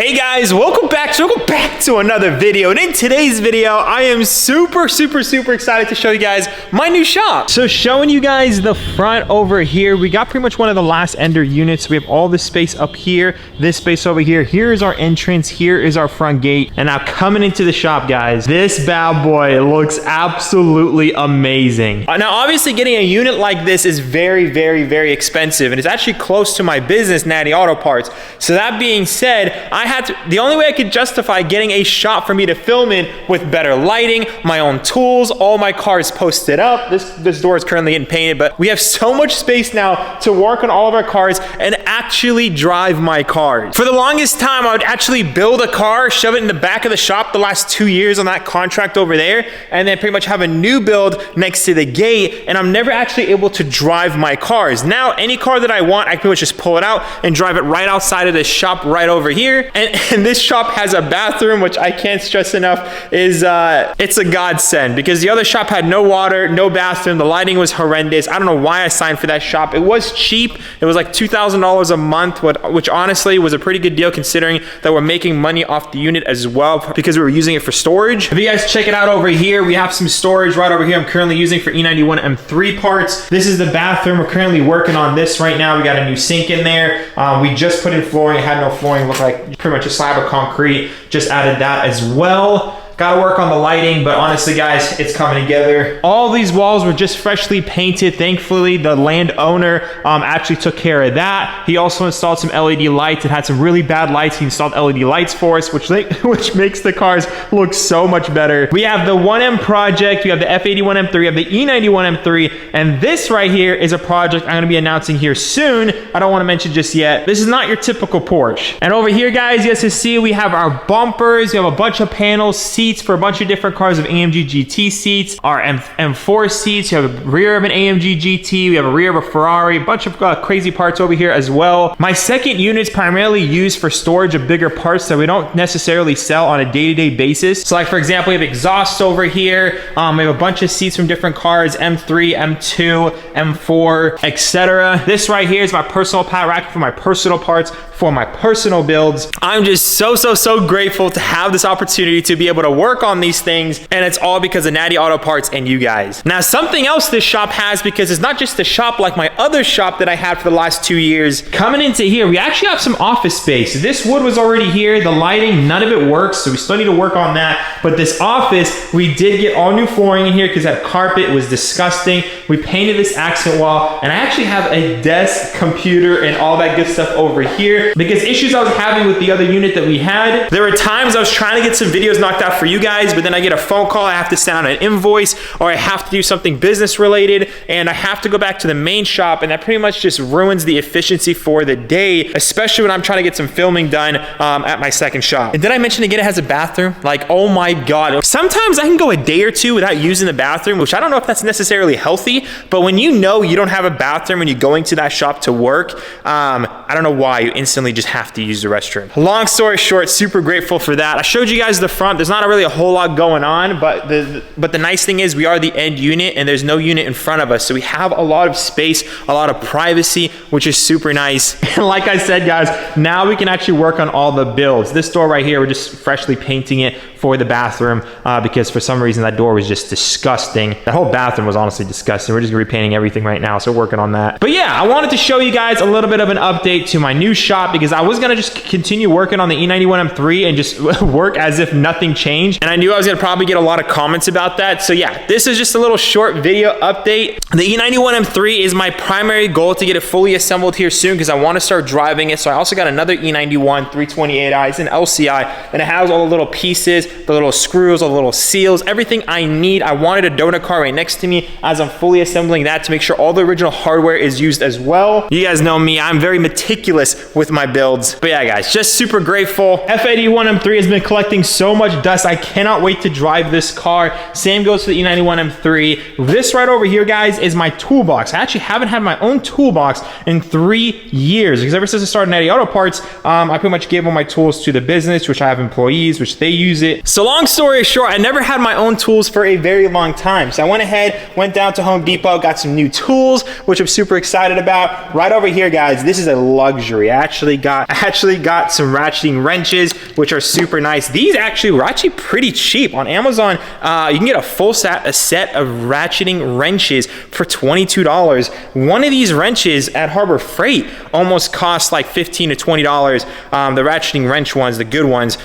Hey guys, welcome back to another video. And in today's video, I am super excited to show you guys my new shop. So showing you guys the front over here, we got pretty much one of the last Ender units. We have all this space up here, this space over here. Here is our entrance, here is our front gate. And now coming into the shop, guys, this bad boy looks absolutely amazing. Now obviously getting a unit like this is very expensive, and it's actually close to my business, Nadi Auto Parts. So that being said, the only way I could justify getting a shop for me to film in with better lighting, my own tools, all my cars posted up. This door is currently getting painted, but we have so much space now to work on all of our cars and actually drive my cars. For the longest time, I would actually build a car, shove it in the back of the shop the last 2 years on that contract over there, and then pretty much have a new build next to the gate, and I'm never actually able to drive my cars. Now, any car that I want, I can pretty much just pull it out and drive it right outside of this shop right over here. And this shop has a bathroom, which I can't stress enough is it's a godsend, because the other shop had no water, no bathroom, the lighting was horrendous. I don't know why I signed for that shop. It was cheap. It was like $2,000 a month, which honestly was a pretty good deal considering that we're making money off the unit as well because we were using it for storage. If you guys check it out over here, we have some storage right over here I'm currently using for E91 M3 parts. This is the bathroom. We're currently working on this right now. We got a new sink in there. We just put in flooring. It had no flooring. It looked like pretty much a slab of concrete. Just added that as well. Gotta work on the lighting, but honestly guys, it's coming together. All these walls were just freshly painted. Thankfully, the landowner actually took care of that. He also installed some LED lights. It had some really bad lights. He installed LED lights for us, which makes the cars look so much better. We have the 1M project, we have the F81 M3, we have the E91 M3, and this right here is a project I'm gonna be announcing here soon. I don't wanna mention just yet. This is not your typical Porsche. And over here, guys, you guys can see we have our bumpers, we have a bunch of panels, seats for a bunch of different cars of AMG GT seats, our M4 seats, you have a rear of an AMG GT, we have a rear of a Ferrari, a bunch of crazy parts over here as well. My second unit is primarily used for storage of bigger parts that we don't necessarily sell on a day-to-day basis. So like for example, we have exhaust over here, we have a bunch of seats from different cars, M3, M2, M4, etc. This right here is my personal pat rack for my personal parts, for my personal builds. I'm just so grateful to have this opportunity to be able to work on these things, and it's all because of Nadi Auto Parts and you guys. Now, something else this shop has, because it's not just a shop like my other shop that I had for the last 2 years. Coming into here, we actually have some office space. This wood was already here. The lighting, none of it works, so we still need to work on that. But this office, we did get all new flooring in here because that carpet was disgusting. We painted this accent wall, and I actually have a desk, computer, and all that good stuff over here because issues I was having with the other unit that we had. There were times I was trying to get some videos knocked out for you guys, but then I get a phone call, I have to send out an invoice, or I have to do something business related, and I have to go back to the main shop, and that pretty much just ruins the efficiency for the day, especially when I'm trying to get some filming done at my second shop. And did I mention again it has a bathroom? Like, oh my god. Sometimes I can go a day or two without using the bathroom, which I don't know if that's necessarily healthy, but when you know you don't have a bathroom when you're going to that shop to work, I don't know why you instantly just have to use the restroom. Long story short, super grateful for that. I showed you guys the front. There's not really a whole lot going on, but the nice thing is we are the end unit and there's no unit in front of us, so we have a lot of space, a lot of privacy, which is super nice. And like I said, guys, now we can actually work on all the builds. This door right here, we're just freshly painting it for the bathroom because for some reason that door was just disgusting. That whole bathroom was honestly disgusting. We're just repainting everything right now, so we're working on that. But yeah, I wanted to show you guys a little bit of an update to my new shop because I was gonna just continue working on the E91 M3 and just work as if nothing changed. And I knew I was gonna probably get a lot of comments about that. So yeah, this is just a little short video update. The E91 M3 is my primary goal to get it fully assembled here soon because I want to start driving it. So I also got another E91 328i. It's an LCI, and it has all the little pieces, the little screws, all the little seals, everything I need. I wanted a donut car right next to me as I'm fully assembling that to make sure all the original hardware is used as well. You guys know me, I'm very meticulous with my builds. But yeah, guys, just super grateful. F81 M3 has been collecting so much dust. I cannot wait to drive this car. Same goes for the E91 M3. This right over here, guys, is my toolbox. I actually haven't had my own toolbox in 3 years because ever since I started Nadi Auto Parts, I pretty much gave all my tools to the business, which I have employees, which they use it. So long story short, I never had my own tools for a very long time. So I went ahead, went down to Home Depot, got some new tools, which I'm super excited about. Right over here, guys, this is a luxury. I actually actually got some ratcheting wrenches, which are super nice. These actually were actually pretty cheap on Amazon. You can get a full set of ratcheting wrenches for $22. One of these wrenches at Harbor Freight almost cost like $15 to $20. The ratcheting wrench ones, the good ones.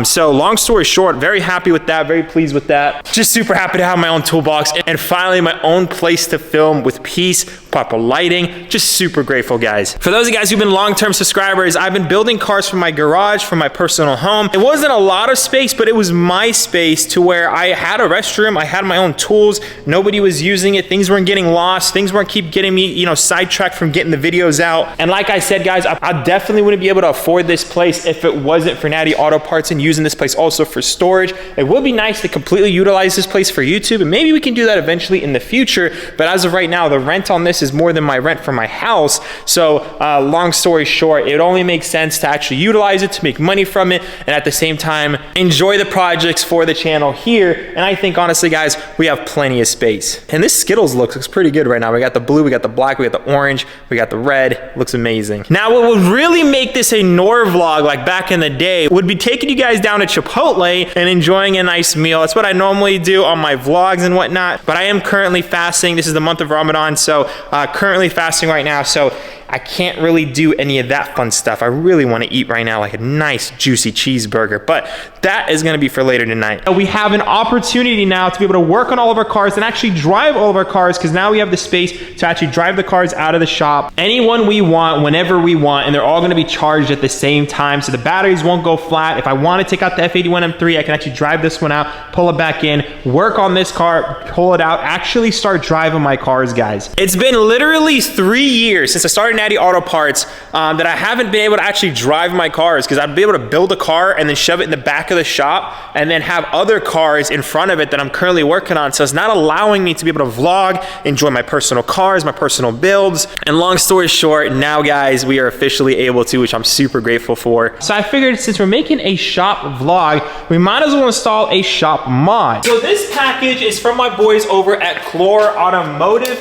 So long story short, very happy with that, very pleased with that. Just super happy to have my own toolbox and finally my own place to film with peace, proper lighting. Just super grateful, guys. For those of you guys who've been long-term subscribers, I've been building cars from my garage, from my personal home. It wasn't a lot of space, but it was my space to where I had a restroom, I had my own tools, nobody was using it, things weren't getting lost, things weren't keep getting me, you know, sidetracked from getting the videos out. And like I said, guys, I definitely wouldn't be able to afford this place if it wasn't for Nadi Auto Parts and using this place also for storage. It would be nice to completely utilize this place for YouTube, and maybe we can do that eventually in the future, but as of right now, the rent on this is more than my rent for my house. So long story short, it only makes sense to actually utilize it, to make money from it, and at the same time, enjoy the projects for the channel here. And I think honestly, guys, we have plenty of space. And this Skittles looks pretty good right now. We got the blue, we got the black, we got the orange, we got the red. It looks amazing. Now, what would really make this a Nour vlog like back in the day would be taking you guys down to Chipotle and enjoying a nice meal. That's what I normally do on my vlogs and whatnot, but I am currently fasting. This is the month of Ramadan, so currently fasting right now, so I can't really do any of that fun stuff. I really want to eat right now like a nice juicy cheeseburger, but that is going to be for later tonight. We have an opportunity now to be able to work on all of our cars and actually drive all of our cars, because now we have the space to actually drive the cars out of the shop anyone we want, whenever we want, and they're all going to be charged at the same time, so the batteries won't go flat. If I want to take out the F81 M3, I can actually drive this one out, pull it back in, work on this car, pull it out, actually start driving my cars, guys. It's been literally 3 years since I started Nadi Auto Parts that I haven't been able to actually drive my cars, because I'd be able to build a car and then shove it in the back of the shop and then have other cars in front of it that I'm currently working on. So it's not allowing me to be able to vlog, enjoy my personal cars, my personal builds. And long story short, now guys, we are officially able to, which I'm super grateful for. So I figured since we're making a shop vlog, we might as well install a shop mod. So this package is from my boys over at Nour Automotive.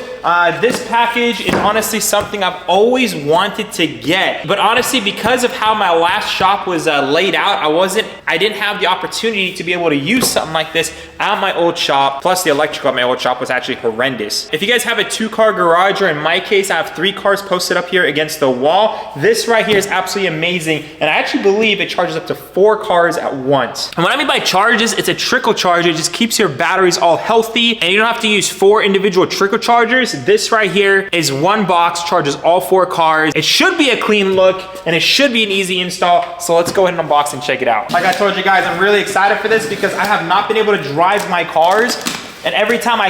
This package is honestly something I've always wanted to get, but honestly, because of how my last shop was laid out, I didn't have the opportunity to be able to use something like this at my old shop. Plus the electrical at my old shop was actually horrendous. If you guys have a 2-car garage, or in my case, I have 3 cars posted up here against the wall, this right here is absolutely amazing. And I actually believe it charges up to 4 cars at once. And what I mean by charges, it's a trickle charger. It just keeps your batteries all healthy, and you don't have to use 4 individual trickle chargers. This right here is one box, charges all 4 cars. It should be a clean look, and it should be an easy install. So let's go ahead and unbox and check it out. Like I told you guys, I'm really excited for this because I have not been able to drive my cars. And every time I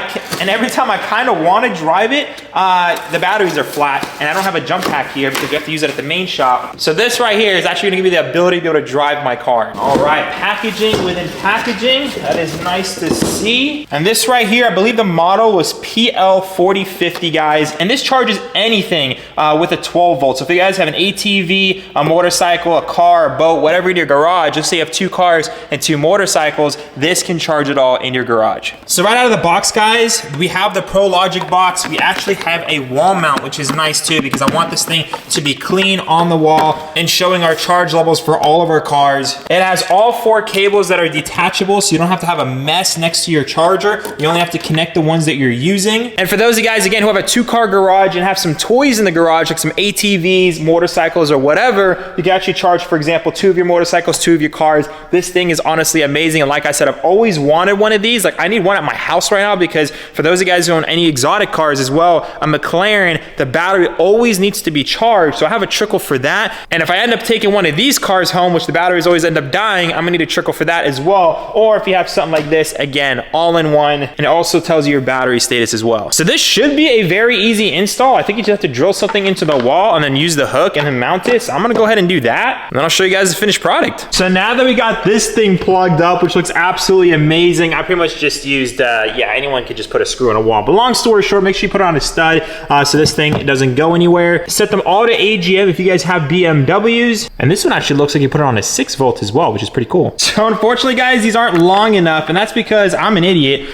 kind of want to drive it, the batteries are flat, and I don't have a jump pack here because you have to use it at the main shop. So this right here is actually going to give me the ability to be able to drive my car. All right, packaging within packaging. That is nice to see. And this right here, I believe the model was PL4050, guys. And this charges anything with a 12 volt. So if you guys have an ATV, a motorcycle, a car, a boat, whatever in your garage, just say you have 2 cars and 2 motorcycles, this can charge it all in your garage. So right out of the box, guys, we have the Pro Logic box. We actually have a wall mount, which is nice too, because I want this thing to be clean on the wall and showing our charge levels for all of our cars. It has all 4 cables that are detachable, so you don't have to have a mess next to your charger. You only have to connect the ones that you're using. And for those of you guys, again, who have a 2-car garage and have some toys in the garage, like some ATVs, motorcycles, or whatever, you can actually charge, for example, 2 of your motorcycles, 2 of your cars. This thing is honestly amazing. And like I said, I've always wanted one of these. Like, I need one at my house right now, because for those of you guys who own any exotic cars as well, a McLaren, the battery always needs to be charged. So I have a trickle for that. And if I end up taking one of these cars home, which the batteries always end up dying, I'm gonna need a trickle for that as well. Or if you have something like this, again, all in one, and it also tells you your battery status as well. So this should be a very easy install. I think you just have to drill something into the wall and then use the hook and then mount it. So I'm gonna go ahead and do that, and then I'll show you guys the finished product. So now that we got this thing plugged up, which looks absolutely amazing, I pretty much just used yeah, anyone could just put a screw in a wall. But long story short, make sure you put it on a stud so this thing doesn't go anywhere. Set them all to AGM if you guys have BMWs. And this one actually looks like you put it on a 6-volt as well, which is pretty cool. So unfortunately, guys, these aren't long enough, and that's because I'm an idiot.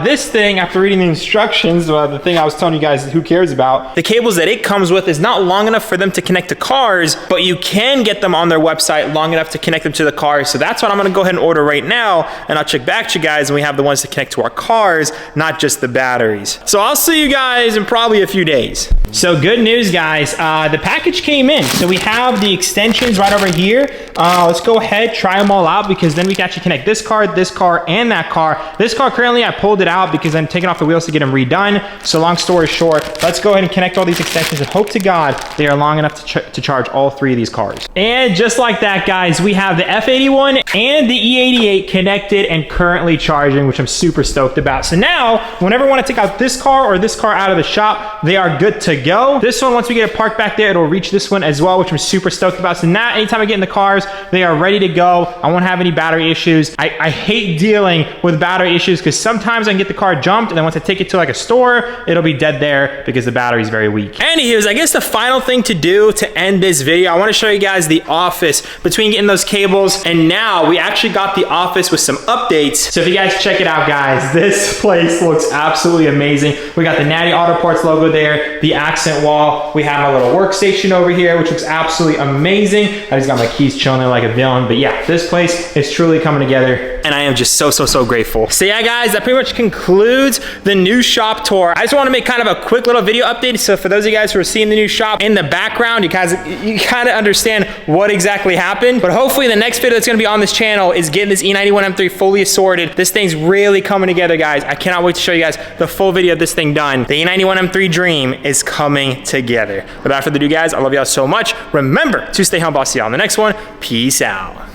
This thing, after reading the instructions, the thing I was telling you guys who cares about, the cables that it comes with is not long enough for them to connect to cars, but you can get them on their website long enough to connect them to the cars. So that's what I'm gonna go ahead and order right now, and I'll check back to you guys when we have the ones to connect to our cars, not just the batteries. So I'll see you guys in probably a few days. So good news, guys, the package came in. So we have the extensions right over here. Let's go ahead, try them all out, because then we can actually connect this car, and that car. This car, currently I pulled it out because I'm taking off the wheels to get them redone. So long story short, let's go ahead and connect all these extensions and hope to God they are long enough to charge all 3 of these cars. And just like that, guys, we have the F81 and the E88 connected and currently charging, which I'm super stoked about. So now, whenever I want to take out this car or this car out of the shop, they are good to go. This one, once we get it parked back there, it'll reach this one as well, which I'm super stoked about. So now, anytime I get in the cars, they are ready to go. I won't have any battery issues. I hate dealing with battery issues because sometimes I can get the car jumped, and then once I take it to like a store, it'll be dead there because the battery is very weak. Anyways, I guess the final thing to do to end this video, I want to show you guys the office between getting those cables, and now we actually got the office with some updates. So if you guys check it out, guys, this place looks absolutely amazing. We got the Nadi Auto Parts logo there, the accent wall. We have a little workstation over here, which looks absolutely amazing. I just got my keys chilling there like a villain. But yeah, this place is truly coming together, and I am just so grateful. So yeah, guys, that pretty much concludes the new shop tour. I just want to make kind of a quick little video update. So for those of you guys who are seeing the new shop in the background, you kind of understand what exactly happened. But hopefully the next video that's going to be on this channel is getting this E91 M3 fully assorted. This thing's really coming together, guys. I cannot wait to show you guys the full video of this thing done. The E91 M3 dream is coming together. Without further ado, guys, I love y'all so much. Remember to stay humble. I'll see y'all on the next one. Peace out.